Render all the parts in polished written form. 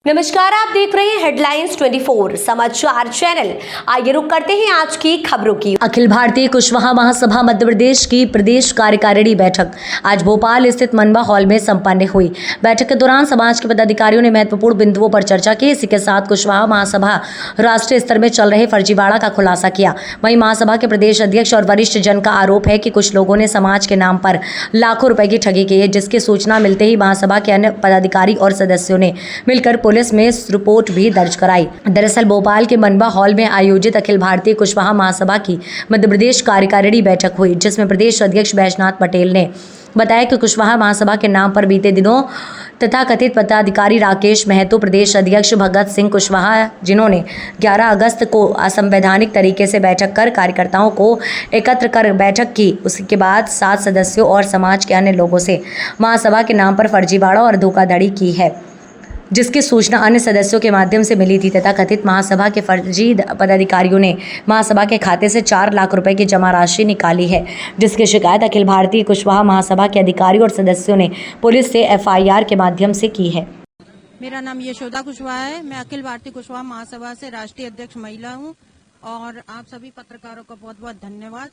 नमस्कार, आप देख रहे हैं हेडलाइंस 24 समाचार चैनल। आइए रुक करते हैं आज की खबरों की। अखिल भारतीय कुशवाहा महासभा मध्य प्रदेश की प्रदेश कार्यकारिणी बैठक आज भोपाल स्थित मनवा हॉल में संपन्न हुई। बैठक के दौरान समाज के पदाधिकारियों ने महत्वपूर्ण बिंदुओं पर चर्चा की। इसी के साथ कुशवाहा महासभा राष्ट्रीय स्तर में चल रहे फर्जीवाड़ा का खुलासा किया। वहीं महासभा के प्रदेश अध्यक्ष और वरिष्ठ जन का आरोप है कि कुछ लोगों ने समाज के नाम पर लाखों रुपए की ठगी की है, जिसकी सूचना मिलते ही महासभा के अन्य पदाधिकारी और सदस्यों ने मिलकर पुलिस में रिपोर्ट भी दर्ज कराई। दरअसल भोपाल के मनवा हॉल में आयोजित अखिल भारतीय कुशवाहा महासभा की मध्य प्रदेश कार्यकारिणी बैठक हुई, जिसमें प्रदेश अध्यक्ष बैजनाथ पटेल ने बताया कि कुशवाहा महासभा के नाम पर बीते दिनों तथाकथित पदाधिकारी राकेश महतो, प्रदेश अध्यक्ष भगत सिंह कुशवाहा, जिन्होंने 11 अगस्त को असंवैधानिक तरीके से बैठक कर कार्यकर्ताओं को एकत्र कर बैठक की, उसके बाद 7 सदस्यों और समाज के अन्य लोगों से महासभा के नाम पर फर्जीवाड़ा और धोखाधड़ी की है, जिसकी सूचना अन्य सदस्यों के माध्यम से मिली थी तथा कथित महासभा के फर्जी पदाधिकारियों ने महासभा के खाते से 4 लाख रुपए की जमा राशि निकाली है, जिसकी शिकायत अखिल भारतीय कुशवाहा महासभा के अधिकारी और सदस्यों ने पुलिस से FIR के माध्यम से की है। मेरा नाम यशोदा कुशवाहा है। मैं अखिल भारतीय कुशवाहा महासभा से राष्ट्रीय अध्यक्ष महिला हूँ और आप सभी पत्रकारों का बहुत बहुत धन्यवाद।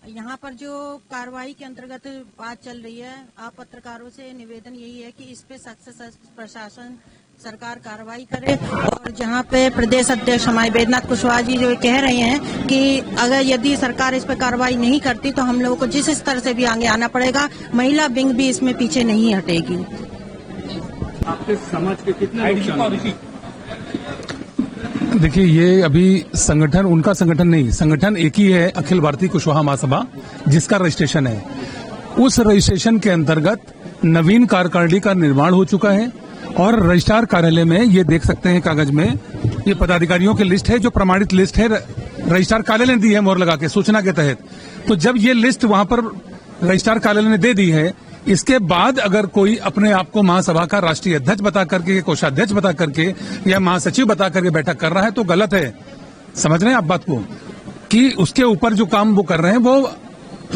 यहाँ पर जो कार्रवाई के अंतर्गत बात चल रही है, आप पत्रकारों से निवेदन यही है कि इस पे सख्त से सख्त प्रशासन सरकार कार्रवाई करे। और जहाँ पे प्रदेश अध्यक्ष हमारे बैजनाथ कुशवाहा जी जो कह रहे हैं कि अगर यदि सरकार इस पे कार्रवाई नहीं करती तो हम लोगों को जिस स्तर से भी आगे आना पड़ेगा, महिला विंग भी इसमें पीछे नहीं हटेगी। आपके समाज के कितने देखिए, ये अभी संगठन उनका संगठन नहीं, संगठन एक ही है, अखिल भारतीय कुशवाहा महासभा, जिसका रजिस्ट्रेशन है। उस रजिस्ट्रेशन के अंतर्गत नवीन कार्यकारिणी का निर्माण हो चुका है और रजिस्ट्रार कार्यालय में ये देख सकते हैं कागज में, ये पदाधिकारियों की लिस्ट है जो प्रमाणित लिस्ट है, रजिस्ट्रार कार्यालय ने दी है मोहर लगा के सूचना के तहत। तो जब ये लिस्ट वहां पर रजिस्ट्रार कार्यालय ने दे दी है, इसके बाद अगर कोई अपने आप को महासभा का राष्ट्रीय अध्यक्ष बता करके, कोषाध्यक्ष बता करके या महासचिव बता करके बैठक कर रहा है तो गलत है। समझ रहे हैं आप बात को, कि उसके ऊपर जो काम वो कर रहे हैं वो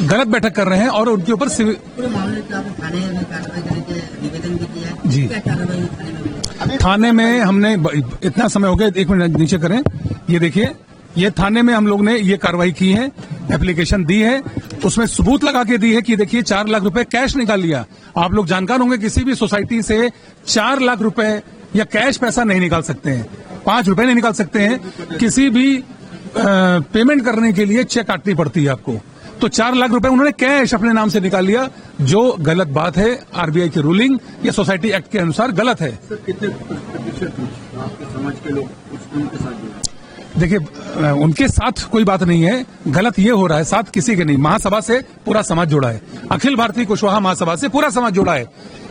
गलत बैठक कर रहे हैं और उनके ऊपर जी थाने में हमने इतना समय हो गया, 1 मिनट नीचे करें, ये देखिए, ये थाने में हम लोग ने ये कार्रवाई की है, एप्लीकेशन दी है, उसमें सबूत लगा के दी है कि देखिए 4 लाख रुपए कैश निकाल लिया। आप लोग जानकार होंगे, किसी भी सोसाइटी से 4 लाख रुपए या कैश पैसा नहीं निकाल सकते हैं, 5 रुपए नहीं निकाल सकते हैं। किसी भी पेमेंट करने के लिए चेक काटनी पड़ती है आपको। तो 4 लाख रुपए उन्होंने कैश अपने नाम से निकाल लिया, जो गलत बात है। RBI की रूलिंग या सोसाइटी एक्ट के अनुसार गलत है। सर, कितने प्रतिशत आपके समाज के लोग उनके साथ जुड़े? देखिए, उनके साथ कोई बात नहीं है, गलत ये हो रहा है, साथ किसी के नहीं। महासभा से पूरा समाज जुड़ा है, अखिल भारतीय कुशवाहा महासभा से पूरा समाज जुड़ा है।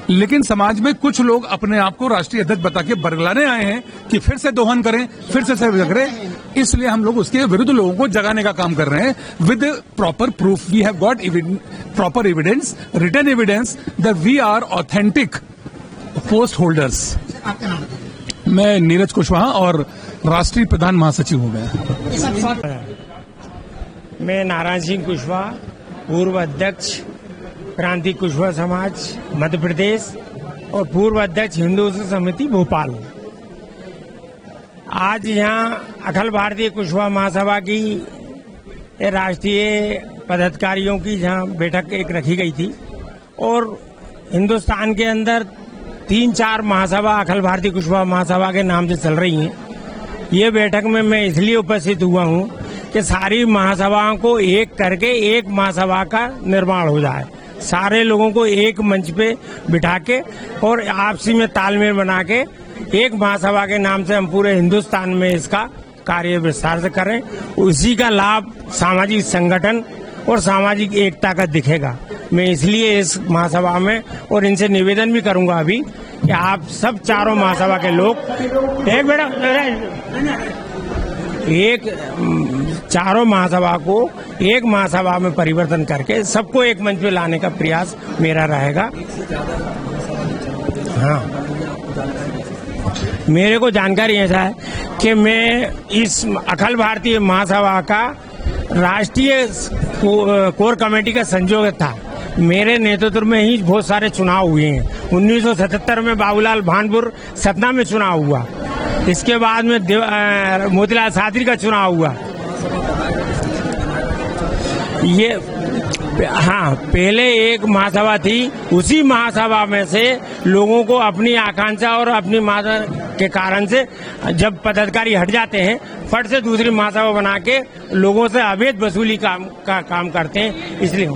लेकिन समाज में कुछ लोग अपने आप को राष्ट्रीय अध्यक्ष बता के बरगलाने आए हैं कि फिर से दोहन करें, फिर से करें, इसलिए हम लोग उसके विरुद्ध लोगों को जगाने का काम कर रहे हैं with proper proof. We have got proper evidence, written evidence that we are authentic post holders. मैं नीरज कुशवाहा और राष्ट्रीय प्रधान महासचिव हूँ। मैं नारायण सिंह कुशवाहा, पूर्व अध्यक्ष क्रांति कुशवाहा समाज मध्य प्रदेश और पूर्व अध्यक्ष हिंदू समिति भोपाल हूँ। आज यहाँ अखिल भारतीय कुशवाहा महासभा की राष्ट्रीय पदाधिकारियों की जहाँ बैठक एक रखी गई थी और हिंदुस्तान के अंदर 3-4 महासभा अखिल भारतीय कुशवाहा महासभा के नाम से चल रही हैं। ये बैठक में मैं इसलिए उपस्थित हुआ हूँ कि सारी महासभाओं को एक करके एक महासभा का निर्माण हो जाए, सारे लोगों को एक मंच पे बिठा के और आपसी में तालमेल बना के एक महासभा के नाम से हम पूरे हिंदुस्तान में इसका कार्य विस्तार से करें। उसी का लाभ सामाजिक संगठन और सामाजिक एकता का दिखेगा। मैं इसलिए इस महासभा में और इनसे निवेदन भी करूंगा अभी कि आप सब चारों महासभा के लोग चारों महासभा को एक महासभा में परिवर्तन करके सबको एक मंच पे लाने का प्रयास मेरा रहेगा। हाँ, मेरे को जानकारी ऐसा है कि मैं इस अखिल भारतीय महासभा का राष्ट्रीय कोर कमेटी का संयोजक था मेरे नेतृत्व में ही बहुत सारे चुनाव हुए हैं। 1977 में बाबूलाल भानपुर सतना में चुनाव हुआ, इसके बाद में मोतीलाल सादरी का चुनाव हुआ। ये हाँ, पहले एक महासभा थी, उसी महासभा में से लोगों को अपनी आकांक्षा और अपनी के कारण से जब पदाधिकारी हट जाते हैं, फट से दूसरी महासभा बना के लोगों से अवैध वसूली का काम करते हैं। इसलिए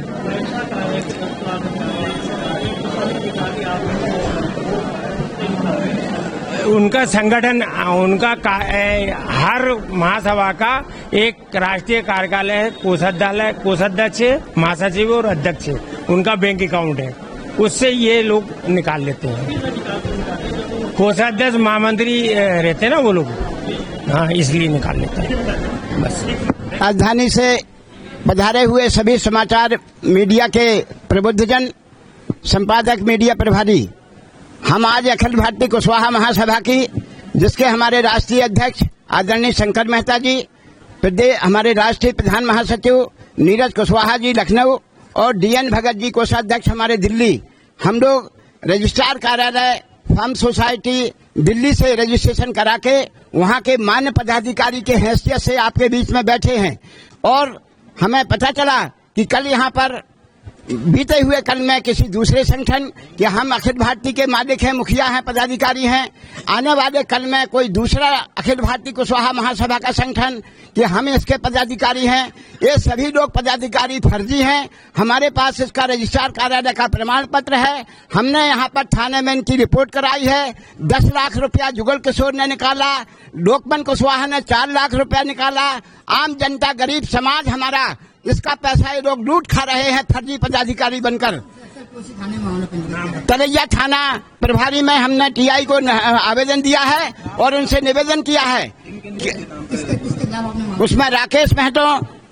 उनका संगठन, हर महासभा का एक राष्ट्रीय कार्यालय है, कोषाध्यक्ष, महासचिव और अध्यक्ष, उनका बैंक अकाउंट है, उससे ये लोग निकाल लेते हैं। कोषाध्यक्ष महामंत्री रहते हैं ना वो लोग, हाँ, इसलिए निकाल लेते हैं बस। राजधानी से पधारे हुए सभी समाचार मीडिया के प्रबुद्धजन, संपादक, मीडिया प्रभारी, हम आज अखिल भारतीय कुशवाहा महासभा की, जिसके हमारे राष्ट्रीय अध्यक्ष आदरणीय शंकर मेहता जी, हमारे राष्ट्रीय प्रधान महासचिव नीरज कुशवाहा जी लखनऊ और डीएन भगत जी कोषाध्यक्ष हमारे दिल्ली, हम लोग रजिस्ट्रार कार्यालय फार्म सोसाइटी दिल्ली से रजिस्ट्रेशन करा के वहां के मान्य पदाधिकारी के हैसियत से आपके बीच में बैठे हैं। और हमें पता चला कि कल यहाँ पर बीते हुए कल में किसी दूसरे संगठन कि हम अखिल भारतीय के मालिक हैं, मुखिया हैं, पदाधिकारी हैं, आने वाले कल में कोई दूसरा अखिल भारतीय कुशवाहा महासभा का संगठन कि हम इसके पदाधिकारी हैं। ये सभी लोग पदाधिकारी फर्जी हैं। हमारे पास इसका रजिस्ट्रार कार्यालय का प्रमाण पत्र है। हमने यहाँ पर थाने में इनकी रिपोर्ट कराई है। 10 लाख रुपया जुगल किशोर ने निकाला, लोकमन कुशवाहा ने 4 लाख रुपया निकाला। आम जनता, गरीब समाज हमारा, इसका पैसा ये लोग लूट खा रहे हैं फर्जी पदाधिकारी बनकर। तरैया थाना प्रभारी में हमने टीआई को आवेदन दिया है और उनसे निवेदन किया है। उसमें राकेश महतो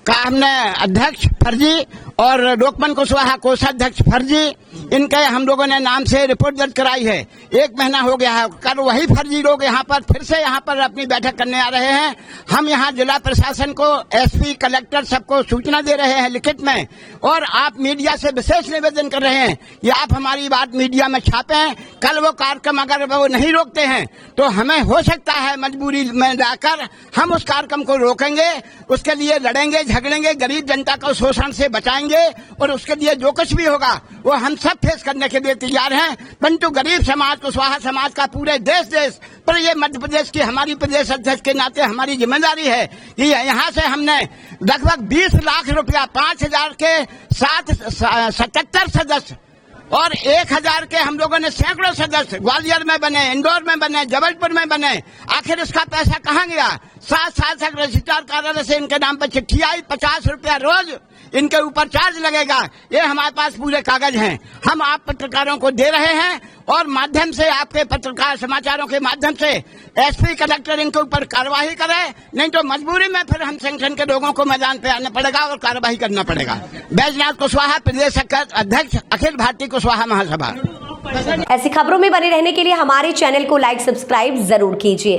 का हमने अध्यक्ष फर्जी और लोकमन कुशवाहा कोषाध्यक्ष फर्जी, इनके हम लोगों ने नाम से रिपोर्ट दर्ज कराई है। 1 महीना हो गया है। कल वही फर्जी लोग यहाँ पर फिर से यहाँ पर अपनी बैठक करने आ रहे हैं। हम यहाँ जिला प्रशासन को, एसपी, कलेक्टर सबको सूचना दे रहे हैं लिखित में, और आप मीडिया से विशेष निवेदन कर रहे हैं कि आप हमारी बात मीडिया में छापें। कल वो कार्यक्रम अगर वो नहीं रोकते हैं तो हमें हो सकता है मजबूरी में जाकर हम उस कार्यक्रम को रोकेंगे, उसके लिए लड़ेंगे, झगड़ेंगे, गरीब जनता को शोषण से बचाएंगे और उसके लिए जो कुछ भी होगा वो हम सब फेस करने के लिए तैयार हैं। परंतु गरीब समाज, कुशवाहा समाज का पूरे देश पर ये मध्य प्रदेश की हमारी प्रदेश अध्यक्ष के नाते हमारी जिम्मेदारी है कि यहाँ से हमने लगभग 20 लाख रुपया, 5000 के 77 सदस्य और 1000 के हम लोगों ने सैकड़ों सदस्य ग्वालियर में बने, इंदौर में बने, जबलपुर में बने। आखिर इसका पैसा कहाँ गया? 7 साल तक रजिस्ट्रार कार्यालय से इनके नाम पर चिट्ठी आई, 50 रुपया रोज इनके ऊपर चार्ज लगेगा। ये हमारे पास पूरे कागज हैं। हम आप पत्रकारों को दे रहे हैं और माध्यम से, आपके पत्रकार समाचारों के माध्यम से एसपी, कलेक्टर इनके ऊपर कार्रवाई करे, नहीं तो मजबूरी में फिर हम संगठन के लोगों को मैदान पे आना पड़ेगा और कार्रवाई करना पड़ेगा। बैजनाथ कुशवाहा, प्रदेश अध्यक्ष, अखिल भारतीय कुशवाहा महासभा। ऐसी खबरों में बने रहने के लिए हमारे चैनल को लाइक, सब्सक्राइब जरूर कीजिए।